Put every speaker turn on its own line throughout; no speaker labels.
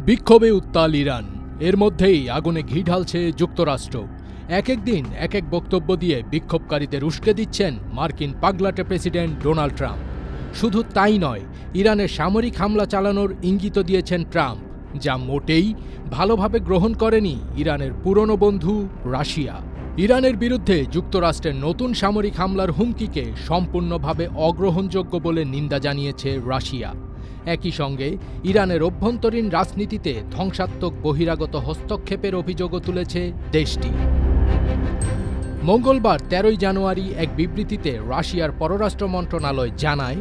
বিক্ষোভে উত্তাল ইরান। এর মধ্যেই আগুনে ঘি ঢালছে যুক্তরাষ্ট্র। এক দিন এক বক্তব্য দিয়ে বিক্ষোভকারীদের উস্কে দিচ্ছেন মার্কিন পাগলাটে প্রেসিডেন্ট ডোনাল্ড ট্রাম্প। শুধু তাই নয়, ইরানের সামরিক হামলা চালানোর ইঙ্গিত দিয়েছেন ট্রাম্প, যা মোটেই ভালোভাবে গ্রহণ করেনি ইরানের পুরনো বন্ধু রাশিয়া। ইরানের বিরুদ্ধে যুক্তরাষ্ট্রের নতুন সামরিক হামলার হুমকিকে সম্পূর্ণভাবে অগ্রহণযোগ্য বলে নিন্দা জানিয়েছে রাশিয়া। একই সঙ্গে ইরানের অভ্যন্তরীণ রাজনীতিতে ধ্বংসাত্মক বহিরাগত হস্তক্ষেপের অভিযোগও তুলেছে দেশটি। মঙ্গলবার ১৩ জানুয়ারি এক বিবৃতিতে রাশিয়ার পররাষ্ট্র মন্ত্রণালয় জানায়,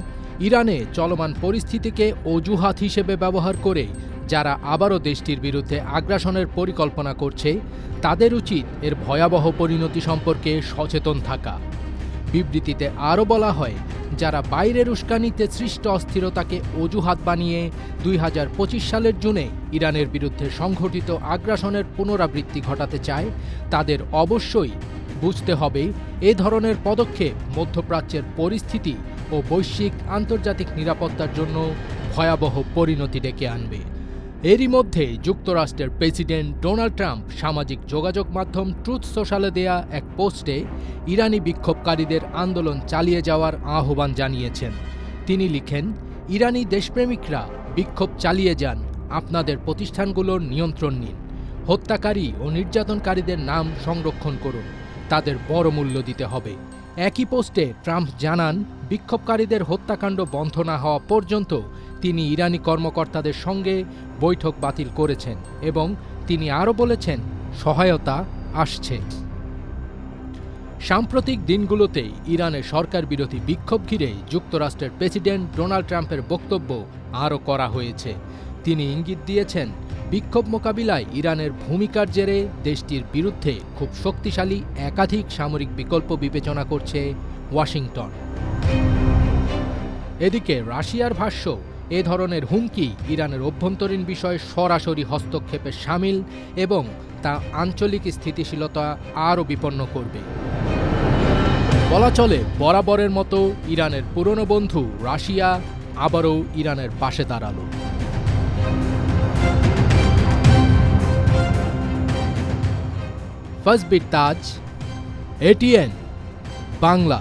ইরানে চলমান পরিস্থিতিকে অজুহাত হিসেবে ব্যবহার করে যারা আবারও দেশটির বিরুদ্ধে আগ্রাসনের পরিকল্পনা করছে, তাদের উচিত এর ভয়াবহ পরিণতি সম্পর্কে সচেতন থাকা। বিবৃতিতে আরও বলা হয়, যারা বাইরের উস্কানিতে সৃষ্ট অস্থিরতাকে অজুহাত বানিয়ে ২০২৫ সালের জুনে ইরানের বিরুদ্ধে সংঘটিত আগ্রাসনের পুনরাবৃত্তি ঘটাতে চায়, তাদের অবশ্যই বুঝতে হবে এ ধরনের পদক্ষেপ মধ্যপ্রাচ্যের পরিস্থিতি ও বৈশ্বিক আন্তর্জাতিক নিরাপত্তার জন্য ভয়াবহ পরিণতি ডেকে আনবে। এরই মধ্যে যুক্তরাষ্ট্রের প্রেসিডেন্ট ডোনাল্ড ট্রাম্প সামাজিক যোগাযোগ মাধ্যম ট্রুথ সোশ্যালে দেয়া এক পোস্টে ইরানি বিক্ষোভকারীদের আন্দোলন চালিয়ে যাওয়ার আহ্বান জানিয়েছেন। তিনি লিখেন, ইরানি দেশপ্রেমিকরা বিক্ষোভ চালিয়ে যান, আপনাদের প্রতিষ্ঠানগুলোর নিয়ন্ত্রণ নিন, হত্যাকারী ও নির্যাতনকারীদের নাম সংরক্ষণ করুন, তাদের বড় মূল্য দিতে হবে। একই পোস্টে ট্রাম্প জানান, বিক্ষোভকারীদের হত্যাকাণ্ড বন্ধ না হওয়া পর্যন্ত তিনি ইরানি কর্মকর্তাদের সঙ্গে বৈঠক বাতিল করেছেন এবং তিনি আরও বলেছেন, সহায়তা আসছে। সাম্প্রতিক দিনগুলোতে ইরানের সরকার বিরোধী বিক্ষোভ ঘিরে যুক্তরাষ্ট্রের প্রেসিডেন্ট ডোনাল্ড ট্রাম্পের বক্তব্য আরও কড়া হয়েছে। তিনি ইঙ্গিত দিয়েছেন, বিক্ষোভ মোকাবিলায় ইরানের ভূমিকার জেরে দেশটির বিরুদ্ধে খুব শক্তিশালী একাধিক সামরিক বিকল্প বিবেচনা করছে ওয়াশিংটন। এদিকে রাশিয়ার ভাষ্য, এ ধরনের হুমকি ইরানের অভ্যন্তরীণ বিষয়ে সরাসরি হস্তক্ষেপে শামিল এবং তা আঞ্চলিক স্থিতিশীলতা আরও বিপন্ন করবে। বলা চলে, বরাবরের মতো ইরানের পুরনো বন্ধু রাশিয়া আবারও ইরানের পাশে দাঁড়াল। ফাজবির তাজ, এটিএন বাংলা।